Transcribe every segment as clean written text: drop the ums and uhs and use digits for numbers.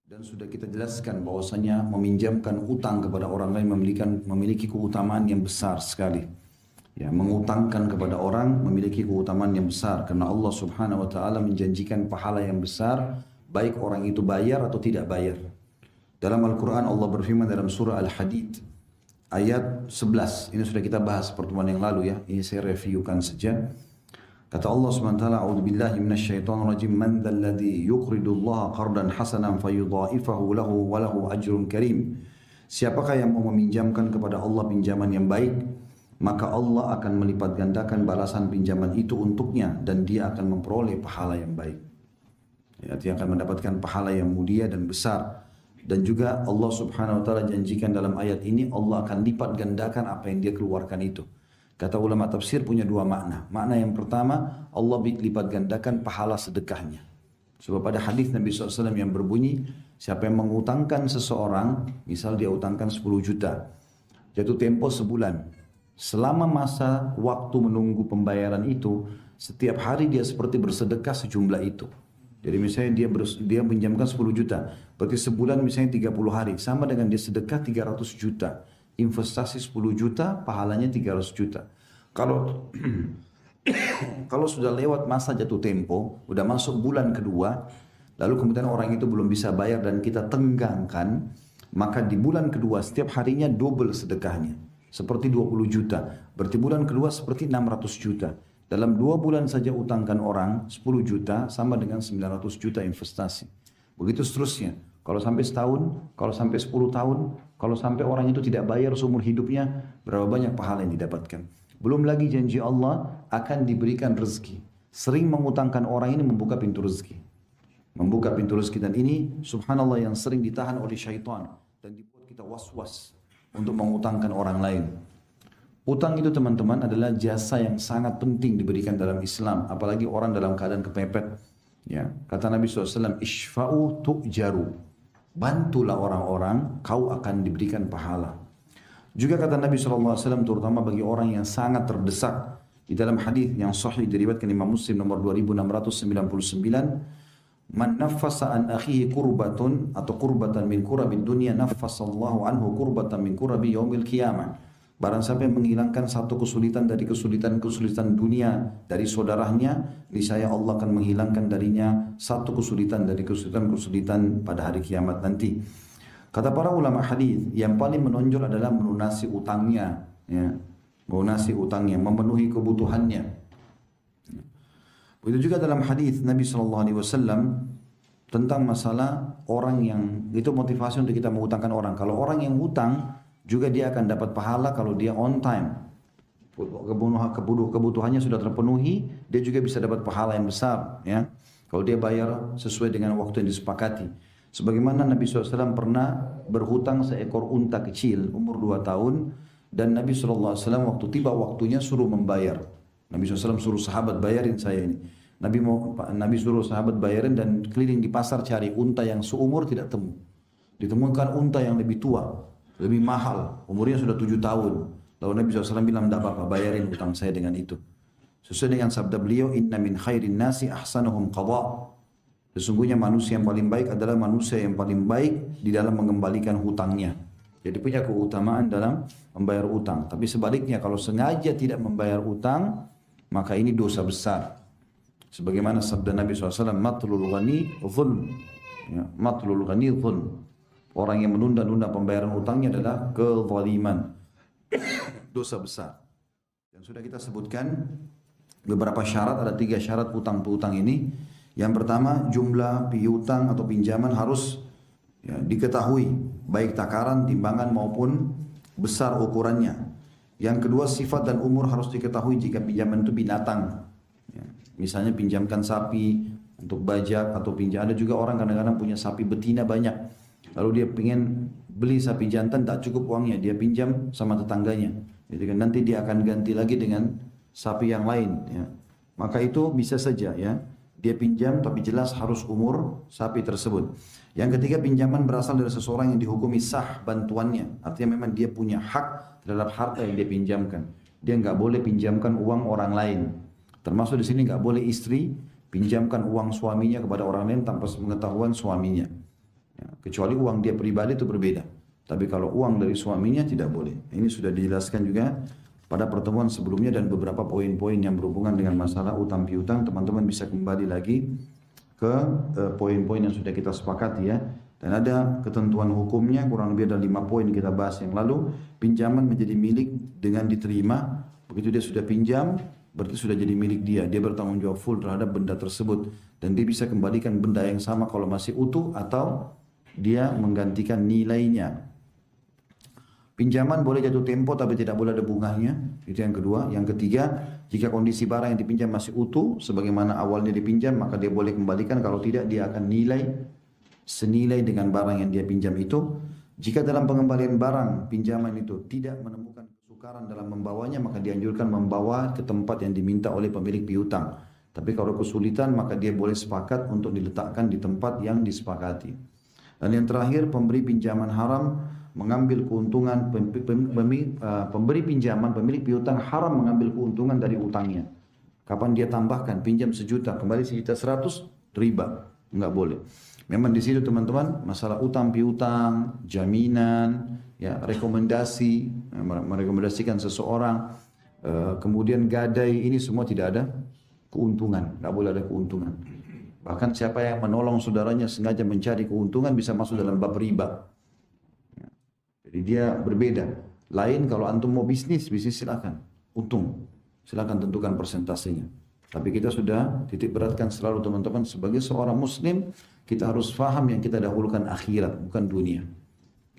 Dan sudah kita jelaskan bahwasanya meminjamkan utang kepada orang lain memiliki keutamaan yang besar sekali. Ya, mengutangkan kepada orang memiliki keutamaan yang besar karena Allah Subhanahu wa taala menjanjikan pahala yang besar baik orang itu bayar atau tidak bayar. Dalam Al-Qur'an Allah berfirman dalam surah Al-Hadid ayat 11. Ini sudah kita bahas pertemuan yang lalu ya. Ini saya reviewkan saja. Kata Allah SWT, A'udzubillahi minasyaitonirrajim, man dzalladzi yuqridullaha qardan hasanan fayudha'ifahu lahu wa lahu ajrun karim. Siapakah yang mau meminjamkan kepada Allah pinjaman yang baik, maka Allah akan melipat gandakan balasan pinjaman itu untuknya dan dia akan memperoleh pahala yang baik. Ya, dia akan mendapatkan pahala yang mulia dan besar. Dan juga Allah Subhanahu wa taala janjikan dalam ayat ini Allah akan lipat gandakan apa yang dia keluarkan itu. Kata ulama tafsir punya dua makna. Makna yang pertama, Allah lipat gandakan pahala sedekahnya. Sebab pada hadis Nabi SAW yang berbunyi, siapa yang mengutangkan seseorang, misal dia utangkan 10 juta, jatuh tempo sebulan. Selama masa waktu menunggu pembayaran itu, setiap hari dia seperti bersedekah sejumlah itu. Jadi misalnya dia pinjamkan 10 juta, berarti sebulan misalnya 30 hari, sama dengan dia sedekah 300 juta. Investasi 10 juta, pahalanya 300 juta. Kalau kalau sudah lewat masa jatuh tempo, udah masuk bulan kedua, lalu kemudian orang itu belum bisa bayar dan kita tenggangkan, maka di bulan kedua setiap harinya double sedekahnya. Seperti 20 juta. Berarti bulan kedua seperti 600 juta. Dalam 2 bulan saja utangkan orang 10 juta sama dengan 900 juta investasi. Begitu seterusnya. Kalau sampai setahun, kalau sampai 10 tahun, kalau sampai orang itu tidak bayar seumur hidupnya, berapa banyak pahala yang didapatkan. Belum lagi janji Allah akan diberikan rezeki. Sering mengutangkan orang ini membuka pintu rezeki. Membuka pintu rezeki dan ini subhanallah yang sering ditahan oleh syaitan. Dan dibuat kita was-was untuk mengutangkan orang lain. Utang itu teman-teman adalah jasa yang sangat penting diberikan dalam Islam. Apalagi orang dalam keadaan kepepet. Ya, kata Nabi SAW, Ishfa'u tu'jaru. Bantulah orang-orang, kau akan diberikan pahala. Juga kata Nabi SAW, terutama bagi orang yang sangat terdesak. Di dalam hadis yang sahih diriwayatkan Imam Muslim nomor 2699, Man naffasa an akhihi kurbatun atau kurbatan min kurabid dunya naffasallahu anhu kurbatan min kurabi yaumil qiyamah. Barang siapa yang menghilangkan satu kesulitan dari kesulitan-kesulitan dunia dari saudaranya, niscaya Allah akan menghilangkan darinya satu kesulitan dari kesulitan-kesulitan pada hari kiamat nanti. Kata para ulama hadis, yang paling menonjol adalah melunasi utangnya, ya. Melunasi utangnya, memenuhi kebutuhannya. Begitu juga dalam hadis Nabi SAW tentang masalah orang yang itu motivasi untuk kita mengutangkan orang. Kalau orang yang hutang juga dia akan dapat pahala kalau dia on time. Kebutuhannya sudah terpenuhi, dia juga bisa dapat pahala yang besar. Ya, kalau dia bayar sesuai dengan waktu yang disepakati. Sebagaimana Nabi SAW pernah berhutang seekor unta kecil umur 2 tahun. Dan Nabi SAW waktu tiba waktunya suruh membayar. Nabi SAW suruh sahabat bayarin saya ini. Nabi suruh sahabat bayarin dan keliling di pasar cari unta yang seumur tidak temu. Ditemukan unta yang lebih tua. Lebih mahal, umurnya sudah 7 tahun. Lalu Nabi SAW bilang, tidak apa-apa, bayarin hutang saya dengan itu. Sesuai dengan sabda beliau, Inna min khairin nasi ahsanuhum qadha. Sesungguhnya manusia yang paling baik adalah manusia yang paling baik di dalam mengembalikan hutangnya. Jadi punya keutamaan dalam membayar hutang. Tapi sebaliknya, kalau sengaja tidak membayar hutang, maka ini dosa besar. Sebagaimana sabda Nabi SAW, Matlul ghani dhulm. Ya, Matlul ghani dhulm. Orang yang menunda-nunda pembayaran hutangnya adalah kezaliman, dosa besar. Dan sudah kita sebutkan beberapa syarat, ada 3 syarat utang piutang ini. Yang pertama, jumlah piutang atau pinjaman harus ya, diketahui, baik takaran, timbangan maupun besar ukurannya. Yang kedua, sifat dan umur harus diketahui jika pinjaman itu binatang. Ya, misalnya pinjamkan sapi untuk bajak atau ada juga orang kadang-kadang punya sapi betina banyak. Lalu dia ingin beli sapi jantan, tak cukup uangnya, dia pinjam sama tetangganya. Jadi kan nanti dia akan ganti lagi dengan sapi yang lain. Ya. Maka itu bisa saja ya, dia pinjam tapi jelas harus umur sapi tersebut. Yang ketiga, pinjaman berasal dari seseorang yang dihukumi sah bantuannya. Artinya memang dia punya hak terhadap harta yang dia pinjamkan. Dia nggak boleh pinjamkan uang orang lain. Termasuk di sini nggak boleh istri pinjamkan uang suaminya kepada orang lain tanpa pengetahuan suaminya. Ya, Kecuali uang dia pribadi itu berbeda. Tapi kalau uang dari suaminya tidak boleh. Ini sudah dijelaskan juga pada pertemuan sebelumnya dan beberapa poin-poin yang berhubungan dengan masalah utang piutang. Teman-teman bisa kembali lagi ke poin-poin yang sudah kita sepakati ya. Dan ada ketentuan hukumnya, kurang lebih ada 5 poin kita bahas yang lalu. Pinjaman menjadi milik dengan diterima. Begitu dia sudah pinjam, berarti sudah jadi milik dia. Dia bertanggung jawab full terhadap benda tersebut. Dan dia bisa kembalikan benda yang sama kalau masih utuh atau dia menggantikan nilainya. Pinjaman boleh jatuh tempo tapi tidak boleh ada bunganya. Itu yang kedua. Yang ketiga, jika kondisi barang yang dipinjam masih utuh sebagaimana awalnya dipinjam, maka dia boleh kembalikan. Kalau tidak, dia akan nilai senilai dengan barang yang dia pinjam itu. Jika dalam pengembalian barang pinjaman itu tidak menemukan kesukaran dalam membawanya, maka dianjurkan membawa ke tempat yang diminta oleh pemilik piutang. Tapi kalau kesulitan, maka dia boleh sepakat untuk diletakkan di tempat yang disepakati. Dan yang terakhir, pemberi pinjaman haram mengambil keuntungan, pemberi pinjaman, pemilik piutang haram mengambil keuntungan dari utangnya. Kapan dia tambahkan, pinjam 1 juta, kembali 1.100.000, riba, enggak boleh. Memang di situ teman-teman, masalah utang piutang, jaminan, ya rekomendasi, merekomendasikan seseorang, kemudian gadai, ini semua tidak ada keuntungan, enggak boleh ada keuntungan. Bahkan siapa yang menolong saudaranya sengaja mencari keuntungan bisa masuk dalam bab riba. Jadi dia berbeda. Lain kalau antum mau bisnis silakan. Untung. Silakan tentukan persentasenya. Tapi kita sudah titik beratkan selalu teman-teman. Sebagai seorang muslim, kita harus faham yang kita dahulukan akhirat, bukan dunia.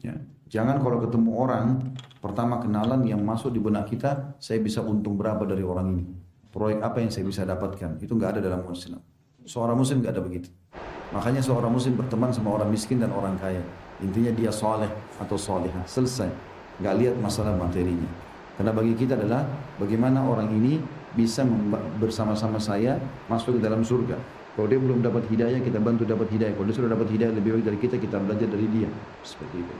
Ya. Jangan kalau ketemu orang, pertama kenalan yang masuk di benak kita, saya bisa untung berapa dari orang ini. Proyek apa yang saya bisa dapatkan. Itu nggak ada dalam Islam. Seorang muslim nggak ada begitu. Makanya seorang muslim berteman sama orang miskin dan orang kaya. Intinya dia soleh atau solehah. Selesai. Nggak lihat masalah materinya. Karena bagi kita adalah bagaimana orang ini bisa bersama-sama saya masuk ke dalam surga. Kalau dia belum dapat hidayah, kita bantu dapat hidayah. Kalau dia sudah dapat hidayah lebih baik dari kita belajar dari dia. Seperti itu.